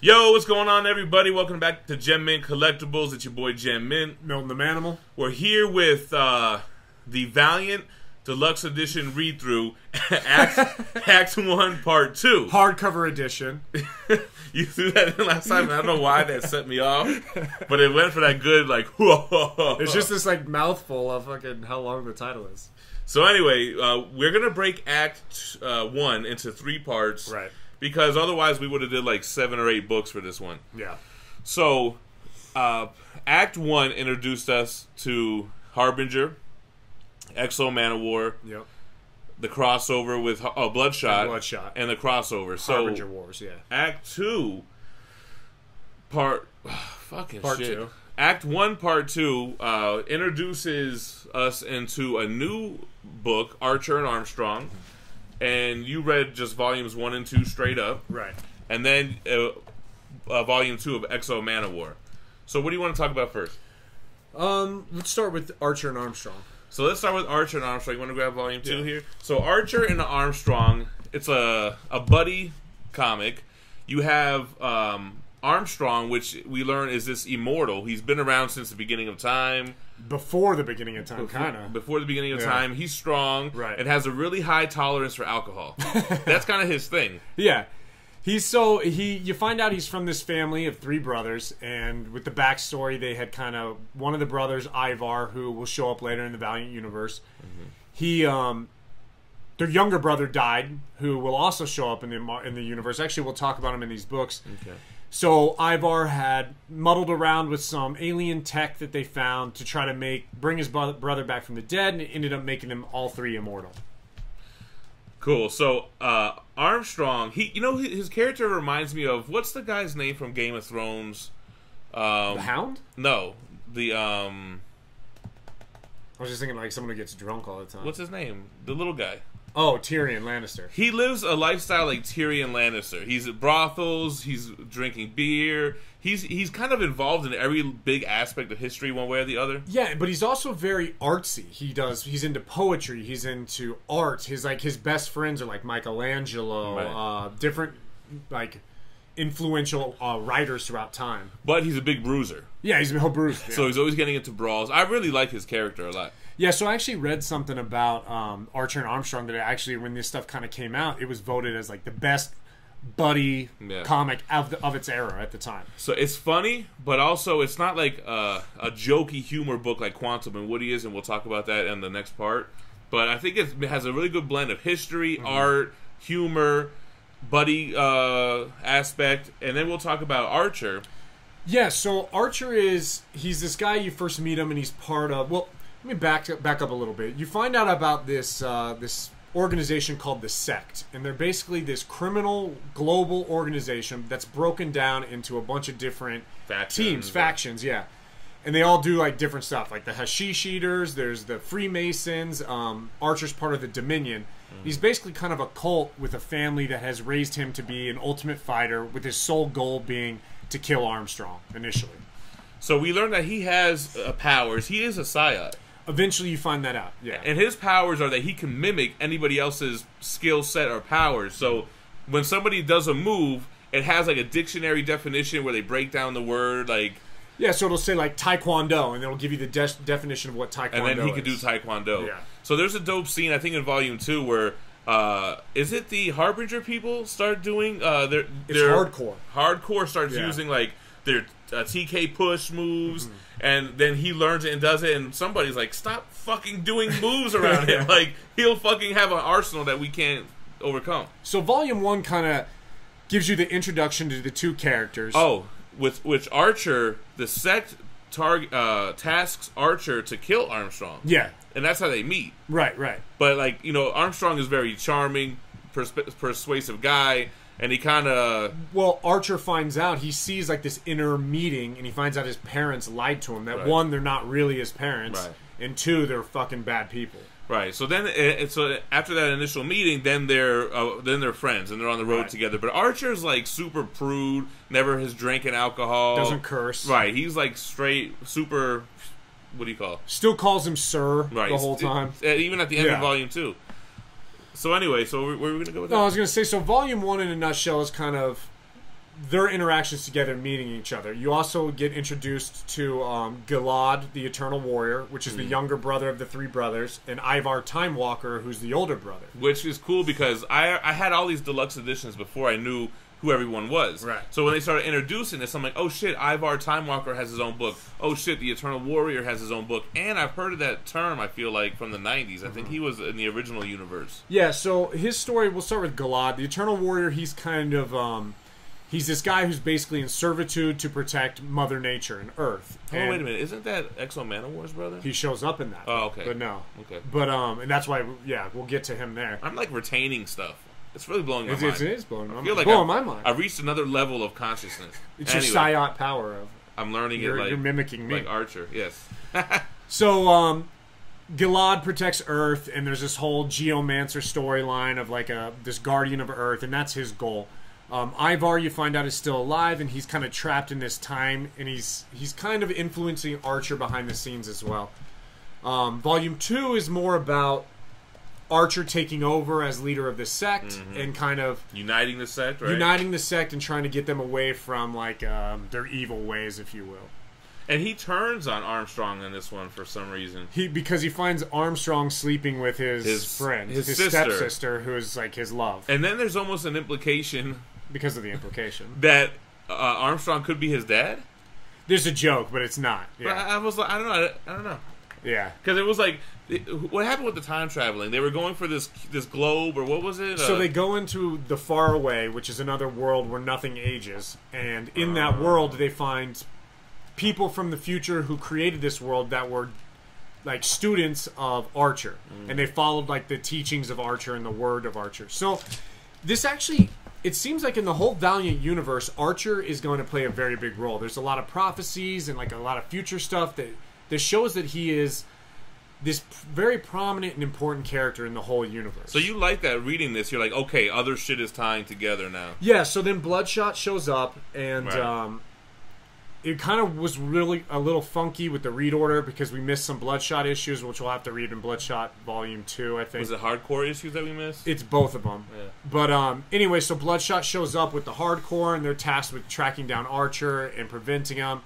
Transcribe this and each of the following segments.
Yo, what's going on, everybody? Welcome back to Gem Mint Collectibles. It's your boy Gem Mint. Milton the Manimal. We're here with the Valiant Deluxe Edition read-through, Act 1, Part 2. Hardcover edition. You threw that in last time, and I don't know why that set me off, but it went for that good, like, whoa. It's just this, like, mouthful of fucking how long the title is. So anyway, we're going to break Act 1 into 3 parts. Right. Because otherwise we would have did like 7 or 8 books for this one. Yeah. So, Act 1 introduced us to Harbinger, XO Manowar, yep, the crossover with Bloodshot, and the crossover. So, Harbinger Wars, yeah. Act 2, Part 2. Act 1, Part 2 introduces us into a new book, Archer Armstrong. And you read just volumes 1 and 2 straight up. Right. And then volume 2 of XO Manowar. So what do you want to talk about first? Let's start with Archer and Armstrong. So let's start with Archer and Armstrong. You want to grab volume 2 here? So Archer and Armstrong, it's a buddy comic. You have Armstrong, which we learn is this immortal. He's been around since the beginning of time. Before the beginning of time, kind of. Before the beginning of time. He's strong. Right. And has a really high tolerance for alcohol. That's kind of his thing. Yeah. You find out he's from this family of 3 brothers, and with the backstory, they had one of the brothers, Ivar, who will show up later in the Valiant universe. Mm-hmm. Their younger brother died, who will also show up in the universe. Actually, we'll talk about him in these books. Okay. So Ivar had muddled around with some alien tech that they found to try to bring his brother back from the dead, and it ended up making them all 3 immortal. Cool. So Armstrong, his character reminds me of, what's the guy's name from Game of Thrones? The Hound? No, I was just thinking like someone who gets drunk all the time. What's his name? The little guy. Oh, Tyrion Lannister. He lives a lifestyle like Tyrion Lannister. He's at brothels. He's drinking beer. He's kind of involved in every big aspect of history, one way or the other. Yeah, but he's also very artsy. He's into poetry. He's into art. His best friends are like Michelangelo, right. Different like influential writers throughout time. But he's a big bruiser. Yeah, he's a bruiser. Yeah. So he's always getting into brawls. I really like his character a lot. Yeah, so I actually read something about Archer and Armstrong that actually, when this stuff kind of came out, it was voted as like the best buddy comic of its era at the time. So it's funny, but also it's not like a jokey humor book like Quantum and Woody is, and we'll talk about that in the next part. But I think it has a really good blend of history, art, humor, buddy aspect, and then we'll talk about Archer. Yeah, so Archer he's this guy, you first meet him, and he's part of, well, let me back up a little bit. You find out about this organization called the Sect, and they're basically this criminal global organization that's broken down into a bunch of different factions, yeah. And they all do like different stuff, like the Hashish Eaters, there's the Freemasons, Archer's part of the Dominion. He's basically kind of a cult with a family that has raised him to be an ultimate fighter, with his sole goal being to kill Armstrong initially. So we learned that he has powers. He is a psionic. Eventually you find that out, yeah. And his powers are that he can mimic anybody else's skill set or powers. So when somebody does a move, it has like a dictionary definition where they break down the word, like... Yeah, so it'll say like Taekwondo, and it'll give you the definition of what Taekwondo is. And then he can do Taekwondo. Yeah. So there's a dope scene, I think in Volume 2, where... is it the Harbinger people start doing... It's hardcore. Hardcore starts using like their TK push moves, and then he learns it and does it, and somebody's like, stop fucking doing moves around him. Like, he'll fucking have an arsenal that we can't overcome. So Volume 1 kind of gives you the introduction to the 2 characters. Oh, with which Archer, the Sect tasks Archer to kill Armstrong. Yeah. And that's how they meet. Right, right. But, like, Armstrong is very charming, persuasive guy, and he kind of... Well, Archer finds out, he sees, like, this inner meeting, and he finds out his parents lied to him. That, one, they're not really his parents, and 2, they're fucking bad people. Right. So then, so after that initial meeting, then they're friends, and they're on the road together. But Archer's, like, super prude, never has drinking alcohol. Doesn't curse. Right. He's, like, straight, super... What do you call it? Still calls him Sir the whole time. Even at the end of Volume 2. So anyway, so where are we going to go with that? No, I was going to say, so Volume 1 in a nutshell is kind of their interactions together, meeting each other. You also get introduced to Gilad, the Eternal Warrior, which is the younger brother of the three brothers, and Ivar Time Walker, who's the older brother. Which is cool because I had all these deluxe editions before I knew who everyone was. Right. So when they started introducing this, I'm like, oh shit, Ivar Time Walker has his own book. Oh shit, the Eternal Warrior has his own book. And I've heard of that term, I feel like, from the 90s. I think he was in the original universe. Yeah, so his story, we'll start with Gilad. The Eternal Warrior, he's kind of, he's this guy who's basically in servitude to protect Mother Nature and Earth. Oh, wait a minute. Isn't that XO Manowar's brother? He shows up in that. Oh, okay. But no. Okay. But, and that's why, yeah, we'll get to him there. I'm like retaining stuff. It's really blowing my mind. It is blowing my mind. I feel like my mind. I've reached another level of consciousness. It's your psionic power of. I'm learning you're, it like you're mimicking me. Like Archer, yes. So, Gilad protects Earth, and there's this whole geomancer storyline of like this guardian of Earth, and that's his goal. Ivar, you find out, is still alive, and he's kind of trapped in this time, and he's kind of influencing Archer behind the scenes as well. Volume 2 is more about Archer taking over as leader of the sect and kind of uniting the sect, right? Uniting the sect and trying to get them away from like their evil ways, if you will. And he turns on Armstrong in this one for some reason. Because he finds Armstrong sleeping with his friend, his stepsister, who is like his love. And then there's almost an implication because of the implication that Armstrong could be his dad. There's a joke, but it's not. Yeah. But I was like, I don't know. Yeah, because it was like, what happened with the time traveling? They were going for this globe, or what was it? So they go into the far away, which is another world where nothing ages, and in that world they find people from the future who created this world that were like students of Archer, and they followed like the teachings of Archer and the word of Archer. So this actually, it seems like in the whole Valiant universe, Archer is going to play a very big role. There's a lot of prophecies and like a lot of future stuff that shows that he is this very prominent and important character in the whole universe. So you like that reading this? You're like, okay, other shit is tying together now. Yeah. So then Bloodshot shows up, and right. It kind of was really a little funky with the read order because we missed some Bloodshot issues, which we'll have to read in Bloodshot Volume 2, I think. Was it hardcore issues that we missed? It's both of them. Yeah. But anyway, so Bloodshot shows up with the hardcore, and they're tasked with tracking down Archer and preventing him.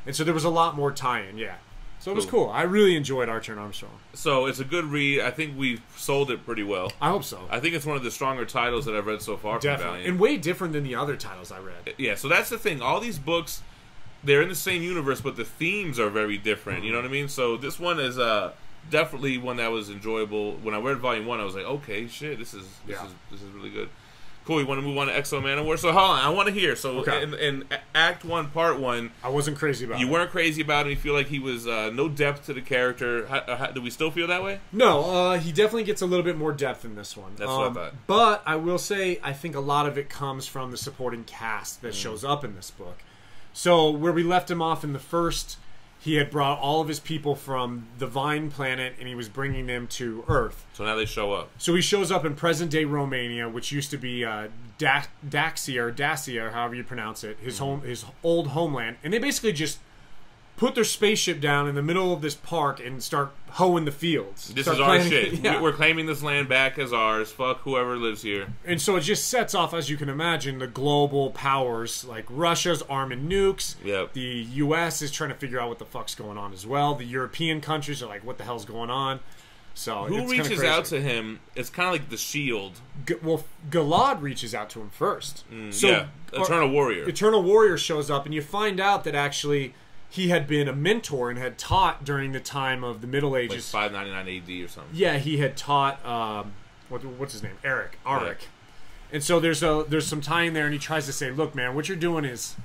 And so there was a lot more tie-in, yeah. So it was cool. I really enjoyed Archer and Armstrong. So it's a good read. I think we've sold it pretty well. I hope so. I think it's one of the stronger titles that I've read so far from Valiant. And way different than the other titles I read. Yeah, so that's the thing. All these books, they're in the same universe, but the themes are very different. You know what I mean? So this one is definitely one that was enjoyable. When I read Volume 1, I was like, okay, shit, this is really good. Cool, you want to move on to XO Manowar? So hold on, I want to hear. So in Act 1, Part 1... I wasn't crazy about it. You weren't crazy about him. You feel like he was no depth to the character. Do we still feel that way? No, he definitely gets a little bit more depth in this one. That's what I thought. But I will say, I think a lot of it comes from the supporting cast that shows up in this book. So where we left him off in the first... He had brought all of his people from the Vine planet, and he was bringing them to Earth. So now they show up. So he shows up in present-day Romania, which used to be Dacia, or however you pronounce it, his old homeland. And they basically just put their spaceship down in the middle of this park and start hoeing the fields. This is our shit. Yeah. We're claiming this land back as ours. Fuck whoever lives here. And so it just sets off, as you can imagine, the global powers. Like Russia's arming nukes. Yep. The U.S. is trying to figure out what the fuck's going on as well. The European countries are like, what the hell's going on? So who reaches out to him? It's kind of like the Shield. Gilad reaches out to him first. Eternal Warrior. Eternal Warrior shows up, and you find out that actually... He had been a mentor and had taught during the time of the Middle Ages. Like 599 AD or something. Yeah, he had taught, what's his name? Arik. Yeah. And so there's some tying there, and he tries to say, look, man, what you're doing it's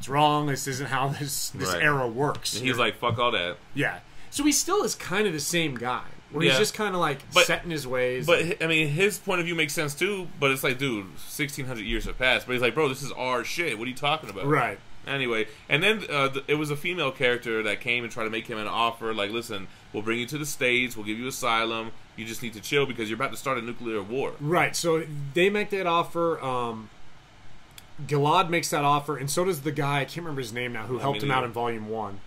wrong. This isn't how this era works. And he's like, fuck all that. Yeah. So he still is kind of the same guy. Where he's just kind of like set in his ways. But, I mean, his point of view makes sense too, but it's like, dude, 1,600 years have passed. But he's like, bro, this is our shit. What are you talking about? Right. Anyway, and then it was a female character that came and tried to make him an offer, like, listen, we'll bring you to the States, we'll give you asylum, you just need to chill because you're about to start a nuclear war. Right, so they make that offer, Gilad makes that offer, and so does the guy, I can't remember his name now, who helped him out in Volume 1.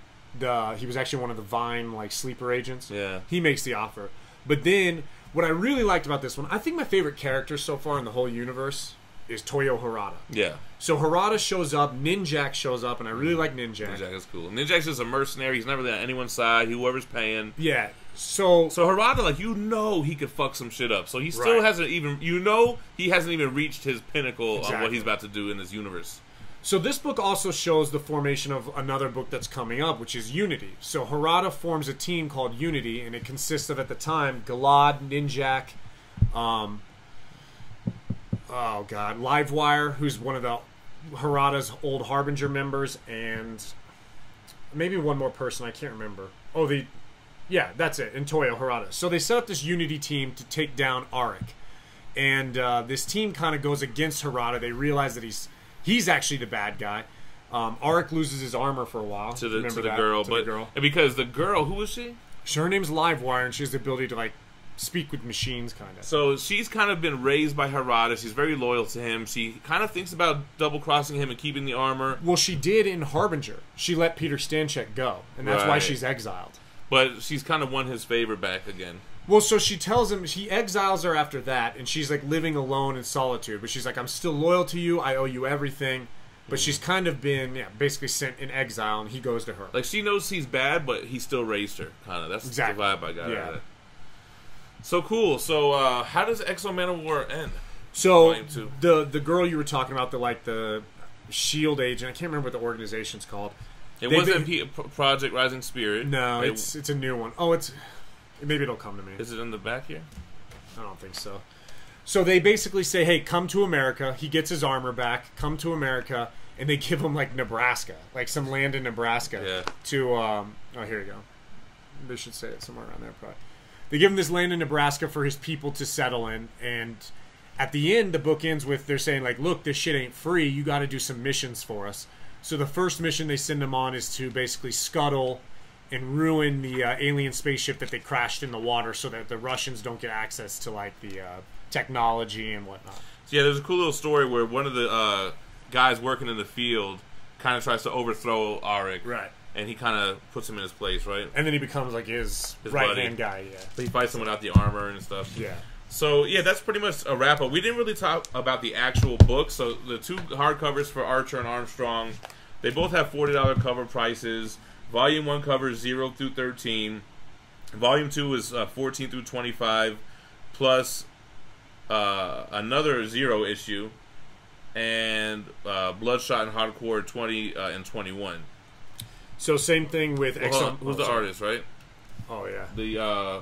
He was actually one of the Vine, like, sleeper agents. Yeah. He makes the offer. But then, what I really liked about this one, I think my favorite character so far in the whole universe is Toyo Harada. Yeah. So Harada shows up, Ninjak shows up, and I really like Ninjak. Ninjak is cool. Ninjak's just a mercenary. He's never really on anyone's side. Whoever's paying. Yeah. So Harada, like, he could fuck some shit up. So he still hasn't even, he hasn't even reached his pinnacle on what he's about to do in this universe. So this book also shows the formation of another book that's coming up, which is Unity. So Harada forms a team called Unity, and it consists of, at the time, Galad, Ninjak, Livewire, who's one of the Harada's old Harbinger members, and maybe one more person, I can't remember. Yeah, that's it, and Toyo Harada. So they set up this Unity team to take down Arik. And this team kind of goes against Harada. They realize that he's actually the bad guy. Arik loses his armor for a while. To the girl. Because the girl, who was she? Her name's Livewire, and she has the ability to, like, speak with machines, kind of. So she's kind of been raised by Harada. She's very loyal to him. She kind of thinks about double-crossing him and keeping the armor. Well, she did in Harbinger. She let Peter Stanchek go, and that's why she's exiled. But she's kind of won his favor back again. Well, so she tells him, he exiles her after that, and she's, like, living alone in solitude. But she's like, I'm still loyal to you, I owe you everything. But she's kind of been, basically sent in exile, and he goes to her. Like, she knows he's bad, but he still raised her, kind of. That's the vibe I got out of it. So cool. So, how does XO Manowar end? So, the girl you were talking about, the SHIELD agent, I can't remember what the organization's called. It wasn't Project Rising Spirit. No, it's a new one. Oh, maybe it'll come to me. Is it in the back here? I don't think so. So they basically say, hey, come to America. He gets his armor back. Come to America. And they give him, like, Nebraska. Like, some land in Nebraska. To, oh, here you go. They should say it somewhere around there, probably. They give him this land in Nebraska for his people to settle in. And at the end, the book ends with, they're saying, like, look, this shit ain't free. You got to do some missions for us. So the first mission they send him on is to basically scuttle and ruin the alien spaceship that they crashed in the water so that the Russians don't get access to, like, the technology and whatnot. So, yeah, there's a cool little story where one of the guys working in the field kind of tries to overthrow Arik. Right. And he kind of puts him in his place, right? And then he becomes, like, his right-hand guy, So he fights him without the armor and stuff. Yeah. So, yeah, that's pretty much a wrap-up. We didn't really talk about the actual book. So the two hardcovers for Archer and Armstrong, they both have $40 cover prices. Volume 1 covers 0 through 13. Volume 2 is 14 through 25, plus another 0 issue, and Bloodshot and Hardcore 20 and 21. So same thing with XO. Who's the artist, right? Oh, yeah.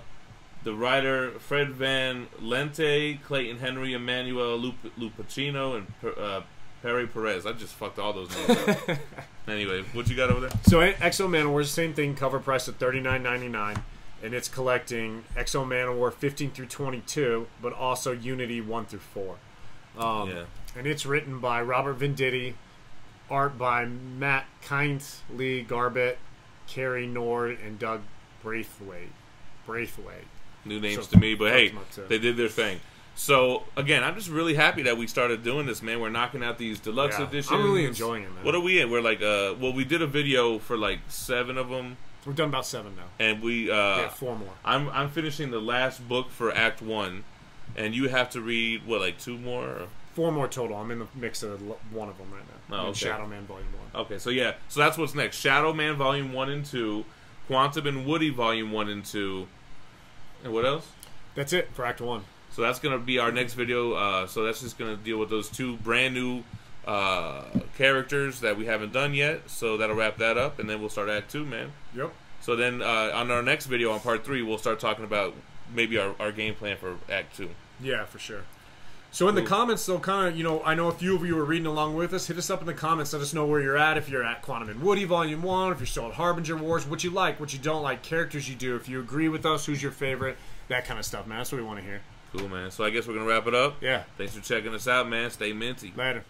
The writer, Fred Van Lente, Clayton Henry, Emmanuel Lupacino, and Perry Perez. I just fucked all those names up. Anyway, what you got over there? So XO Manowar, same thing, cover price of $39.99, and it's collecting XO Manowar 15 through 22, but also Unity 1 through 4. And it's written by Robert Venditti, art by Matt Kint, Lee Garbett, Carrie Nord, and Doug Braithwaite. New names to me, but hey, they did their thing. So, again, I'm just really happy that we started doing this, man. We're knocking out these deluxe editions. I'm really enjoying it, man. What are we at? We're like, well, we did a video for like 7 of them. We've done about 7 now. And we, 4 more. I'm finishing the last book for Act 1, and you have to read, what, like 2 more? Or? 4 more total. I'm in the mix of one of them right now. Oh, okay. Shadow Man Volume 1. Okay, so yeah. So that's what's next. Shadow Man Volume 1 and 2, Quantum and Woody Volume 1 and 2, and what else? That's it for Act 1. So that's going to be our next video. So that's just going to deal with those 2 brand new characters that we haven't done yet. So that'll wrap that up, and then we'll start Act 2, man. Yep. So then on our next video, on Part 3, we'll start talking about maybe our game plan for Act 2. Yeah, for sure. So in the comments, though, kind of, I know a few of you are reading along with us. Hit us up in the comments. Let us know where you're at. If you're at Quantum and Woody Volume 1, if you're still at Harbinger Wars, what you like, what you don't like, characters you do. If you agree with us, who's your favorite, that kind of stuff, man. That's what we want to hear. Cool, man. So I guess we're going to wrap it up. Yeah. Thanks for checking us out, man. Stay minty. Later.